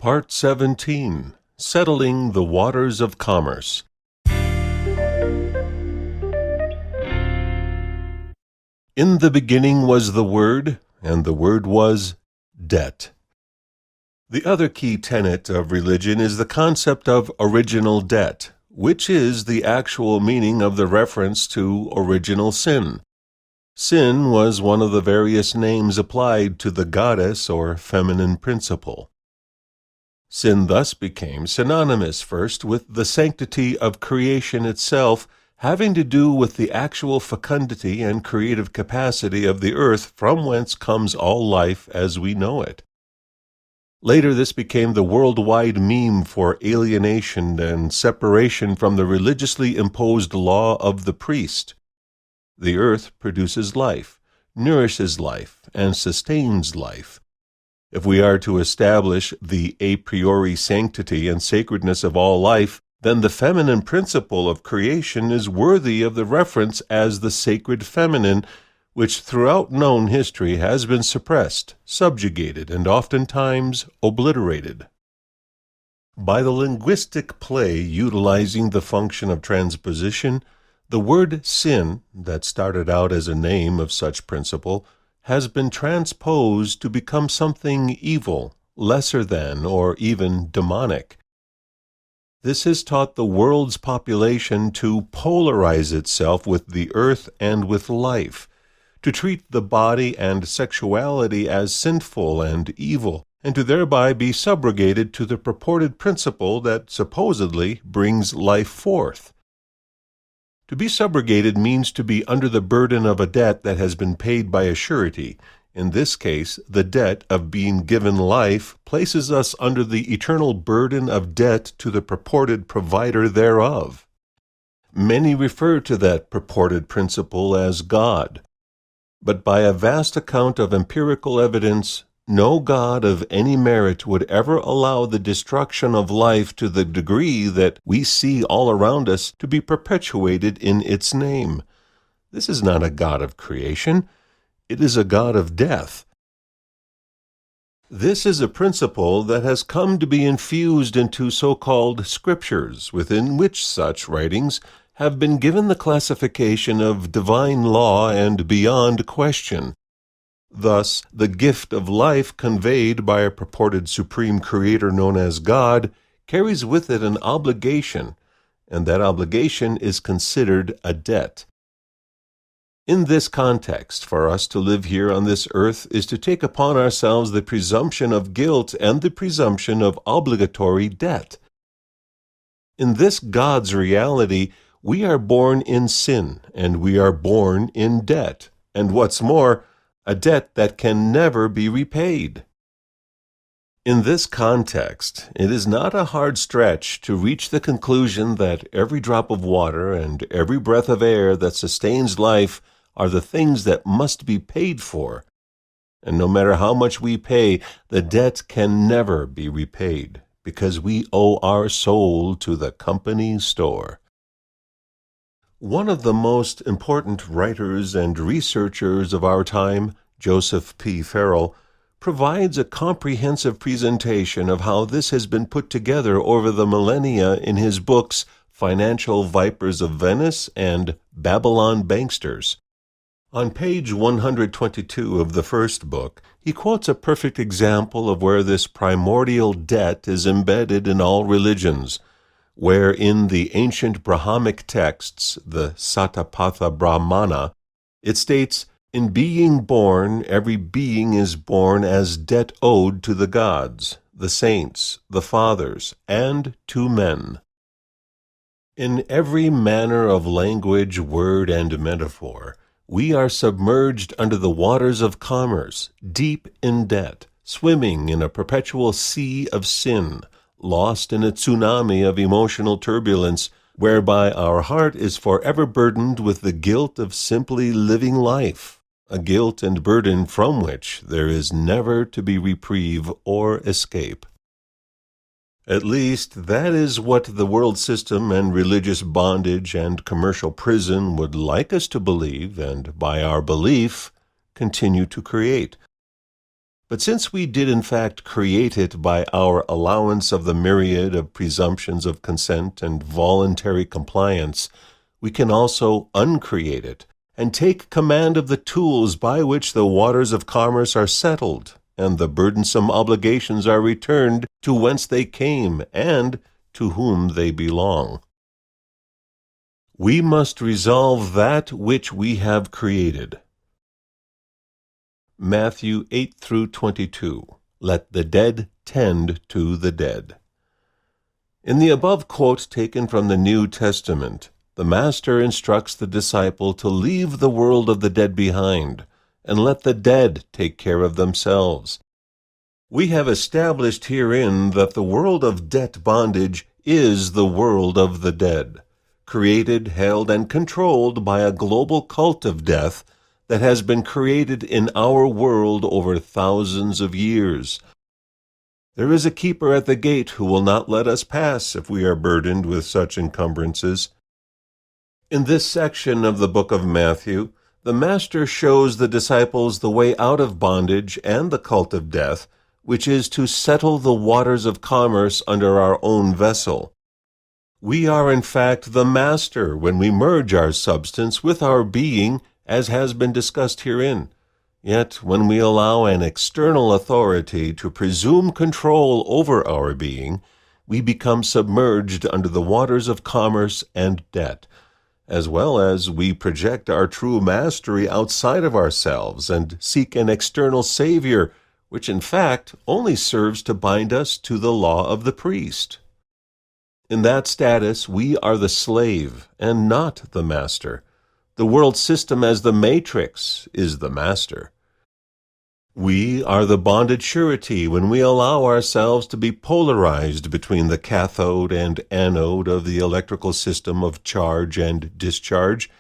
Part 17. Settling the Waters of Commerce. In the beginning was the Word, and the Word was debt. The other key tenet of religion is the concept of original debt, which is the actual meaning of the reference to original sin. Sin was one of the various names applied to the goddess or feminine principle. Sin thus became synonymous first with the sanctity of creation itself, having to do with the actual fecundity and creative capacity of the earth from whence comes all life as we know it. Later this became the worldwide meme for alienation and separation from the religiously imposed law of the priest. The earth produces life, nourishes life, and sustains life. If we are to establish the a priori sanctity and sacredness of all life, then the feminine principle of creation is worthy of the reference as the sacred feminine, which throughout known history has been suppressed, subjugated, and oftentimes obliterated. By the linguistic play utilizing the function of transposition, the word sin, that started out as a name of such principle, has been transposed to become something evil, lesser than, or even demonic. This has taught the world's population to polarize itself with the earth and with life, to treat the body and sexuality as sinful and evil, and to thereby be subrogated to the purported principle that supposedly brings life forth. To be subrogated means to be under the burden of a debt that has been paid by a surety. In this case, the debt of being given life places us under the eternal burden of debt to the purported provider thereof. Many refer to that purported principle as God, but by a vast account of empirical evidence, no God of any merit would ever allow the destruction of life to the degree that we see all around us to be perpetuated in its name. This is not a God of creation. It is a God of death. This is a principle that has come to be infused into so-called scriptures, within which such writings have been given the classification of divine law and beyond question. Thus, the gift of life conveyed by a purported supreme creator known as God carries with it an obligation, and that obligation is considered a debt. In this context, for us to live here on this earth is to take upon ourselves the presumption of guilt and the presumption of obligatory debt. In this God's reality, we are born in sin, and we are born in debt, and what's more, a debt that can never be repaid. In this context, it is not a hard stretch to reach the conclusion that every drop of water and every breath of air that sustains life are the things that must be paid for, and no matter how much we pay, the debt can never be repaid, because we owe our soul to the company store. One of the most important writers and researchers of our time, Joseph P. Farrell, provides a comprehensive presentation of how this has been put together over the millennia in his books Financial Vipers of Venice and Babylon Banksters. On page 122 of the first book, he quotes a perfect example of where this primordial debt is embedded in all religions, where in the ancient Brahmic texts, the Satapatha Brahmana, it states, "In being born, every being is born as debt owed to the gods, the saints, the fathers, and to men." In every manner of language, word, and metaphor, we are submerged under the waters of commerce, deep in debt, swimming in a perpetual sea of sin, lost in a tsunami of emotional turbulence, whereby our heart is forever burdened with the guilt of simply living life, a guilt and burden from which there is never to be reprieve or escape. At least, that is what the world system and religious bondage and commercial prison would like us to believe, and by our belief, continue to create. But since we did in fact create it by our allowance of the myriad of presumptions of consent and voluntary compliance, we can also uncreate it, and take command of the tools by which the waters of commerce are settled, and the burdensome obligations are returned to whence they came and to whom they belong. We must resolve that which we have created. Matthew 8 through 22. Let the dead tend to the dead. In the above quote taken from the New Testament, the Master instructs the disciple to leave the world of the dead behind, and let the dead take care of themselves. We have established herein that the world of debt bondage is the world of the dead, created, held, and controlled by a global cult of death that has been created in our world over thousands of years. There is a keeper at the gate who will not let us pass if we are burdened with such encumbrances. In this section of the book of Matthew, the Master shows the disciples the way out of bondage and the cult of death, which is to settle the waters of commerce under our own vessel. We are in fact the Master when we merge our substance with our being, as has been discussed herein. Yet when we allow an external authority to presume control over our being, we become submerged under the waters of commerce and debt, as well as we project our true mastery outside of ourselves and seek an external savior, which in fact only serves to bind us to the law of the priest. In that status, we are the slave and not the master. The world system as the matrix is the master. We are the bonded surety when we allow ourselves to be polarized between the cathode and anode of the electrical system of charge and discharge,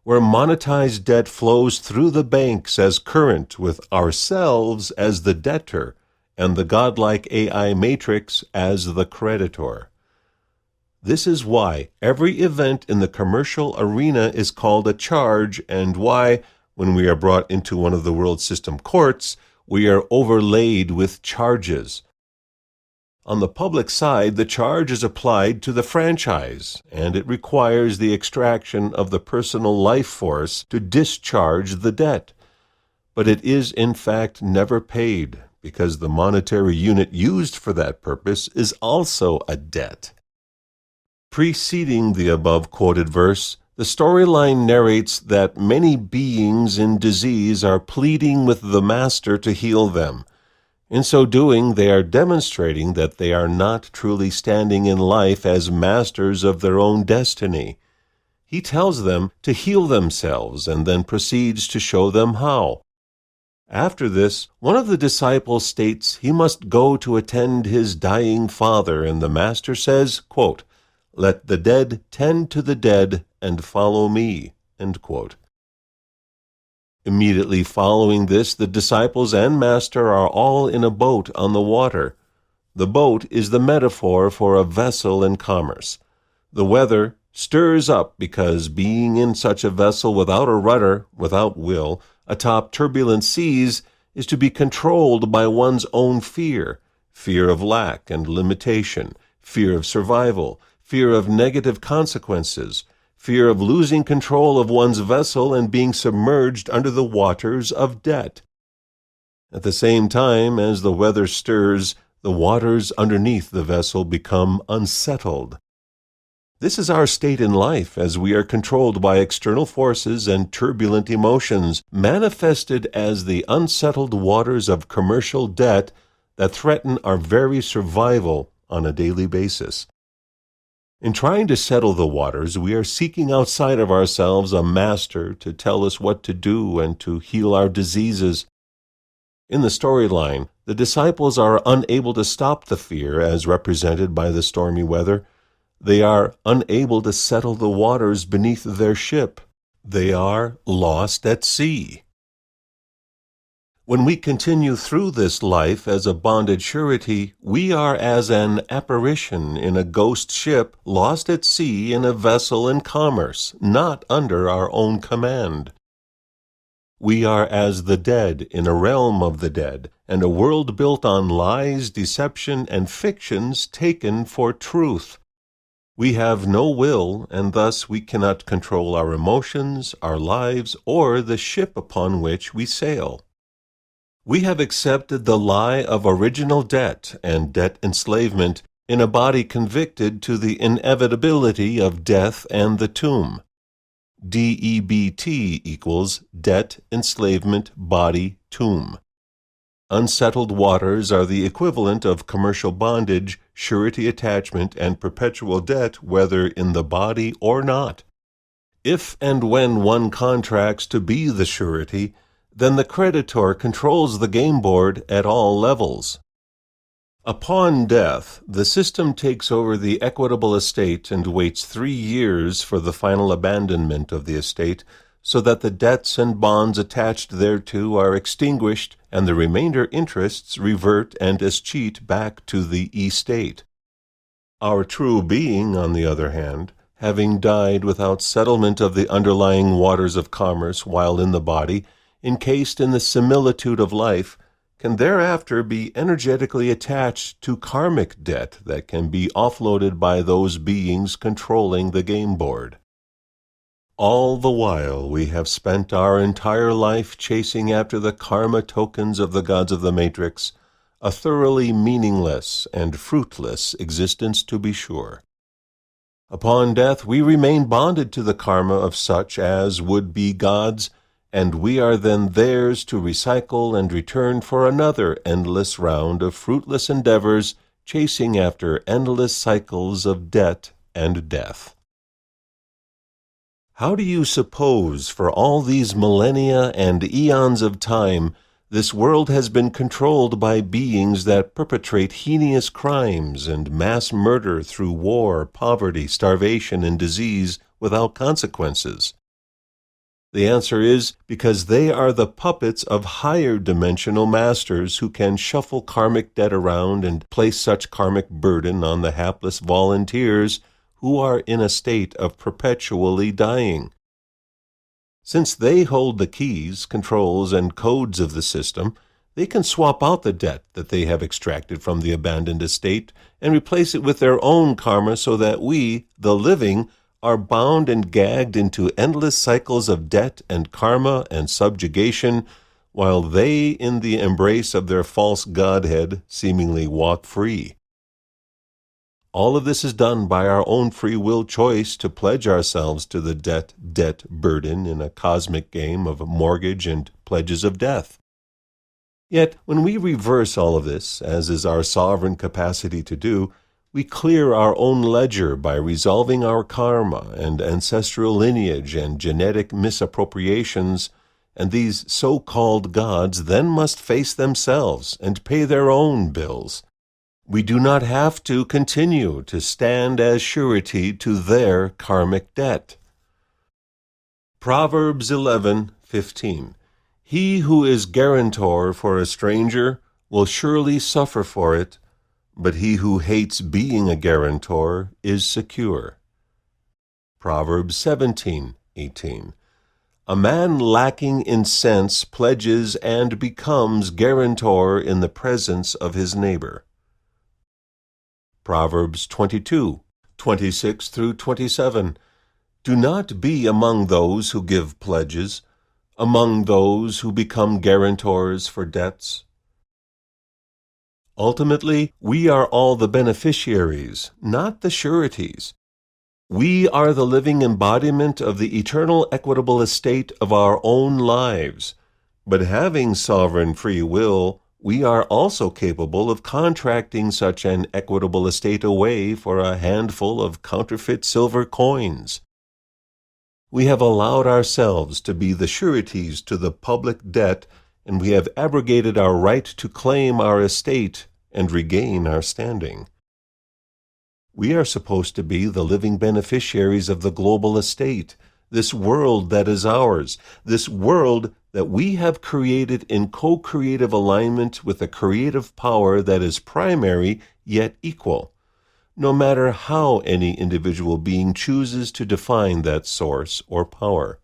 where monetized debt flows through the banks as current with ourselves as the debtor and the godlike AI matrix as the creditor. This is why every event in the commercial arena is called a charge, and why, when we are brought into one of the world system courts, we are overlaid with charges. On the public side, the charge is applied to the franchise, and it requires the extraction of the personal life force to discharge the debt. But it is in fact never paid, because the monetary unit used for that purpose is also a debt. Preceding the above-quoted verse, the storyline narrates that many beings in disease are pleading with the Master to heal them. In so doing, they are demonstrating that they are not truly standing in life as masters of their own destiny. He tells them to heal themselves and then proceeds to show them how. After this, one of the disciples states he must go to attend his dying father, and the Master says, quote, "Let the dead tend to the dead and follow me." End quote. Immediately following this, the disciples and Master are all in a boat on the water. The boat is the metaphor for a vessel in commerce. The weather stirs up because being in such a vessel without a rudder, without will, atop turbulent seas, is to be controlled by one's own fear of lack and limitation, fear of survival, fear of negative consequences, fear of losing control of one's vessel and being submerged under the waters of debt. At the same time as the weather stirs, the waters underneath the vessel become unsettled. This is our state in life as we are controlled by external forces and turbulent emotions, manifested as the unsettled waters of commercial debt that threaten our very survival on a daily basis. In trying to settle the waters, we are seeking outside of ourselves a master to tell us what to do and to heal our diseases. In the storyline, the disciples are unable to stop the fear as represented by the stormy weather. They are unable to settle the waters beneath their ship. They are lost at sea. When we continue through this life as a bonded surety, we are as an apparition in a ghost ship lost at sea in a vessel in commerce, not under our own command. We are as the dead in a realm of the dead, and a world built on lies, deception, and fictions taken for truth. We have no will, and thus we cannot control our emotions, our lives, or the ship upon which we sail. We have accepted the lie of original debt and debt enslavement in a body convicted to the inevitability of death and the tomb. DEBT equals debt, enslavement, body, tomb. Unsettled waters are the equivalent of commercial bondage, surety attachment, and perpetual debt, whether in the body or not. If and when one contracts to be the surety, then the creditor controls the game board at all levels. Upon death, the system takes over the equitable estate and waits 3 years for the final abandonment of the estate, so that the debts and bonds attached thereto are extinguished and the remainder interests revert and escheat back to the estate. Our true being, on the other hand, having died without settlement of the underlying waters of commerce while in the body, encased in the similitude of life, can thereafter be energetically attached to karmic debt that can be offloaded by those beings controlling the game board. All the while we have spent our entire life chasing after the karma tokens of the gods of the Matrix, a thoroughly meaningless and fruitless existence to be sure. Upon death we remain bonded to the karma of such as would be gods, and we are then theirs to recycle and return for another endless round of fruitless endeavors, chasing after endless cycles of debt and death. How do you suppose, for all these millennia and eons of time, this world has been controlled by beings that perpetrate heinous crimes and mass murder through war, poverty, starvation, and disease without consequences? The answer is because they are the puppets of higher dimensional masters who can shuffle karmic debt around and place such karmic burden on the hapless volunteers who are in a state of perpetually dying. Since they hold the keys, controls, and codes of the system, they can swap out the debt that they have extracted from the abandoned estate and replace it with their own karma so that we, the living, are bound and gagged into endless cycles of debt and karma and subjugation, while they, in the embrace of their false godhead, seemingly walk free. All of this is done by our own free will choice to pledge ourselves to the debt burden in a cosmic game of mortgage and pledges of death. Yet, when we reverse all of this, as is our sovereign capacity to do, we clear our own ledger by resolving our karma and ancestral lineage and genetic misappropriations, and these so-called gods then must face themselves and pay their own bills. We do not have to continue to stand as surety to their karmic debt. Proverbs 11:15. He who is guarantor for a stranger will surely suffer for it, but he who hates being a guarantor is secure. Proverbs 17:18. A man lacking in sense pledges and becomes guarantor in the presence of his neighbor. Proverbs 22:26 through 27. Do not be among those who give pledges, among those who become guarantors for debts. Ultimately, we are all the beneficiaries, not the sureties. We are the living embodiment of the eternal equitable estate of our own lives. But having sovereign free will, we are also capable of contracting such an equitable estate away for a handful of counterfeit silver coins. We have allowed ourselves to be the sureties to the public debt, and we have abrogated our right to claim our estate and regain our standing. We are supposed to be the living beneficiaries of the global estate, this world that is ours, this world that we have created in co-creative alignment with a creative power that is primary yet equal, no matter how any individual being chooses to define that source or power.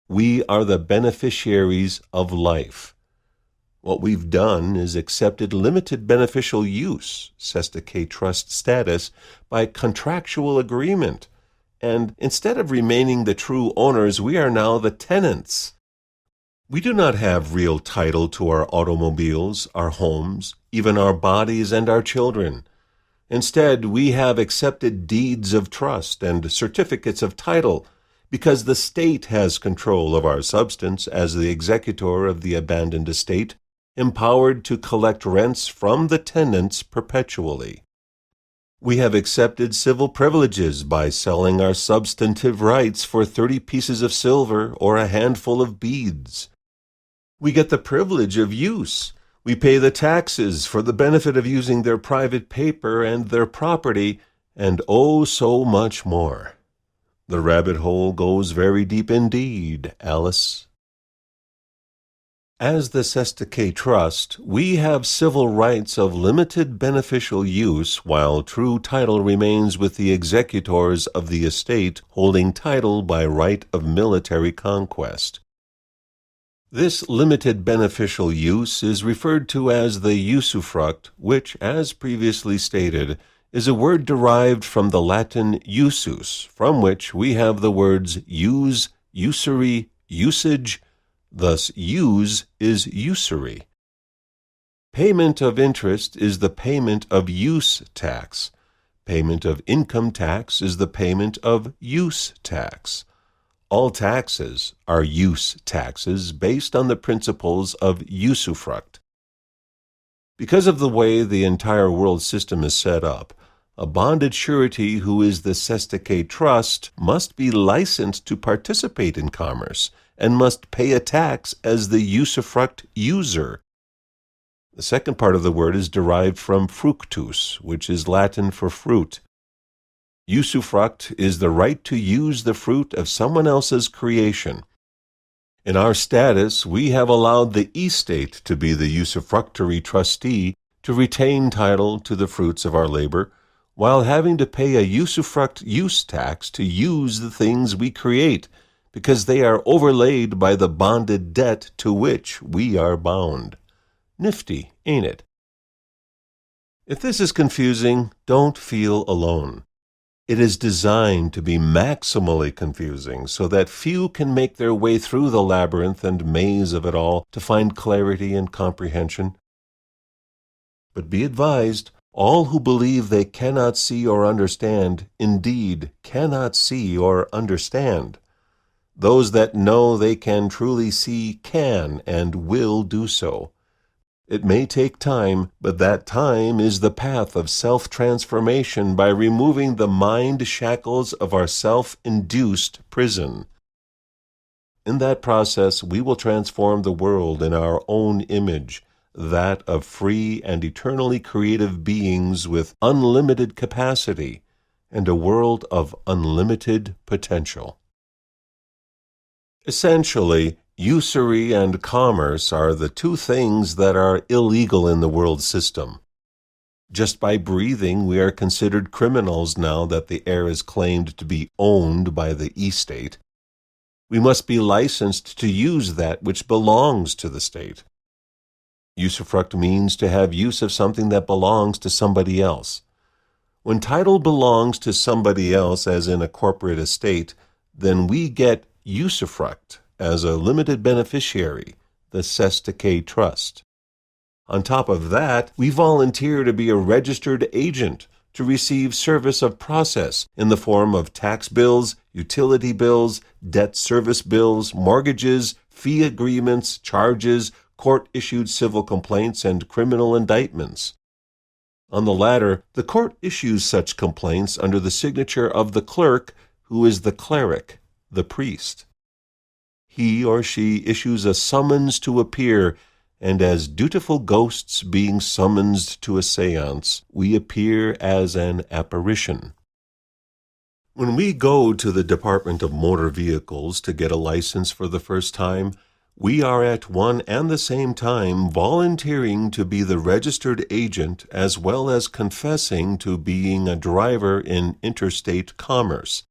We are the beneficiaries of life. What we've done is accepted limited beneficial use, Sestake trust status, by contractual agreement, and instead of remaining the true owners, we are now the tenants. We do not have real title to our automobiles, our homes, even our bodies and our children. Instead, we have accepted deeds of trust and certificates of title, because the state has control of our substance as the executor of the abandoned estate, empowered to collect rents from the tenants perpetually. We have accepted civil privileges by selling our substantive rights for 30 pieces of silver or a handful of beads. We get the privilege of use. We pay the taxes for the benefit of using their private paper and their property, and oh, so much more. The rabbit hole goes very deep indeed, Alice. As the Sestake Trust, we have civil rights of limited beneficial use, while true title remains with the executors of the estate holding title by right of military conquest. This limited beneficial use is referred to as the usufruct, which, as previously stated, is a word derived from the Latin usus, from which we have the words use, usury, usage. Thus, use is usury. Payment of interest is the payment of use tax. Payment of income tax is the payment of use tax. All taxes are use taxes based on the principles of usufruct. Because of the way the entire world system is set up, a bonded surety who is the Sestake Trust must be licensed to participate in commerce and must pay a tax as the usufruct user. The second part of the word is derived from fructus, which is Latin for fruit. Usufruct is the right to use the fruit of someone else's creation. In our status, we have allowed the estate to be the usufructory trustee to retain title to the fruits of our labor, while having to pay a usufruct use tax to use the things we create, because they are overlaid by the bonded debt to which we are bound. Nifty, ain't it? If this is confusing, don't feel alone. It is designed to be maximally confusing so that few can make their way through the labyrinth and maze of it all to find clarity and comprehension. But be advised, all who believe they cannot see or understand, indeed cannot see or understand. Those that know they can truly see can and will do so. It may take time, but that time is the path of self-transformation by removing the mind shackles of our self-induced prison. In that process, we will transform the world in our own image, that of free and eternally creative beings with unlimited capacity and a world of unlimited potential. Essentially, usury and commerce are the two things that are illegal in the world system. Just by breathing, we are considered criminals now that the air is claimed to be owned by the estate. We must be licensed to use that which belongs to the state. Usufruct means to have use of something that belongs to somebody else. When title belongs to somebody else, as in a corporate estate, then we get usufruct as a limited beneficiary, the Sestake Trust. On top of that, we volunteer to be a registered agent to receive service of process in the form of tax bills, utility bills, debt service bills, mortgages, fee agreements, charges, court-issued civil complaints, and criminal indictments. On the latter, the court issues such complaints under the signature of the clerk, who is the cleric, the priest. He or she issues a summons to appear, and as dutiful ghosts being summoned to a séance, we appear as an apparition. When we go to the Department of Motor Vehicles to get a license for the first time, we are at one and the same time volunteering to be the registered agent as well as confessing to being a driver in interstate commerce.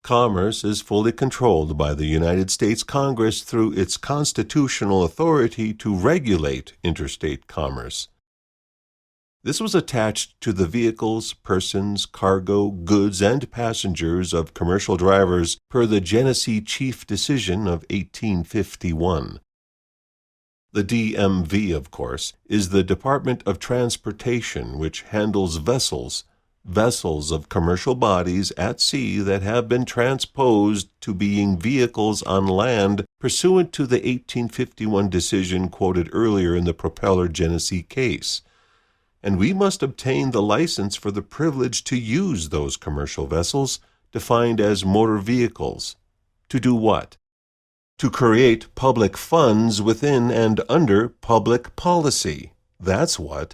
Commerce is fully controlled by the United States Congress through its constitutional authority to regulate interstate commerce. This was attached to the vehicles, persons, cargo, goods, and passengers of commercial drivers per the Genesee Chief Decision of 1851. The DMV, of course, is the Department of Transportation, which handles vessels of commercial bodies at sea that have been transposed to being vehicles on land pursuant to the 1851 decision quoted earlier in the Propeller Genesee case. And we must obtain the license for the privilege to use those commercial vessels, defined as motor vehicles. To do what? To create public funds within and under public policy. That's what.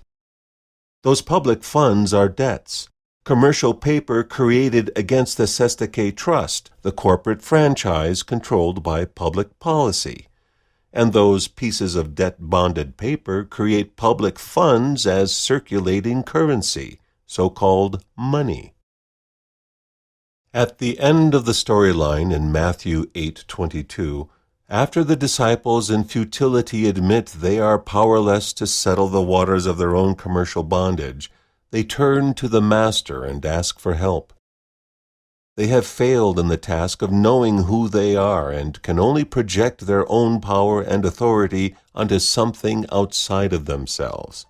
Those public funds are debts. Commercial paper created against the Sestake Trust, the corporate franchise controlled by public policy. And those pieces of debt-bonded paper create public funds as circulating currency, so-called money. At the end of the storyline in Matthew 8:22, after the disciples in futility admit they are powerless to settle the waters of their own commercial bondage, they turn to the Master and ask for help. They have failed in the task of knowing who they are and can only project their own power and authority onto something outside of themselves.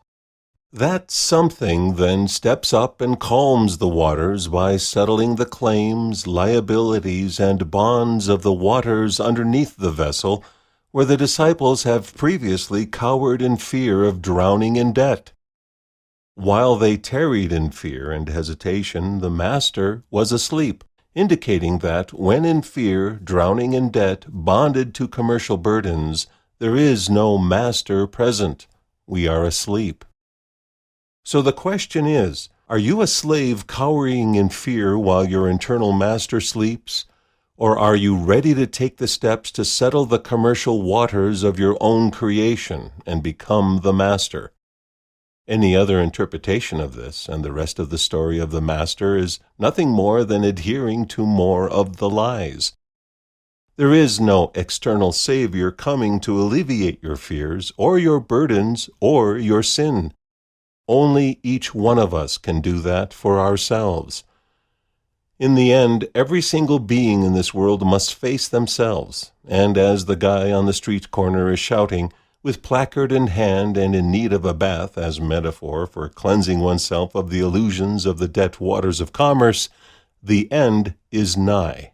That something then steps up and calms the waters by settling the claims, liabilities, and bonds of the waters underneath the vessel, where the disciples have previously cowered in fear of drowning in debt. While they tarried in fear and hesitation, the Master was asleep, indicating that when in fear, drowning in debt, bonded to commercial burdens, there is no Master present. We are asleep. So the question is, are you a slave cowering in fear while your internal master sleeps? Or are you ready to take the steps to settle the commercial waters of your own creation and become the master? Any other interpretation of this and the rest of the story of the Master is nothing more than adhering to more of the lies. There is no external Savior coming to alleviate your fears or your burdens or your sin. Only each one of us can do that for ourselves. In the end, every single being in this world must face themselves, and as the guy on the street corner is shouting, with placard in hand and in need of a bath as metaphor for cleansing oneself of the illusions of the debt waters of commerce, the end is nigh.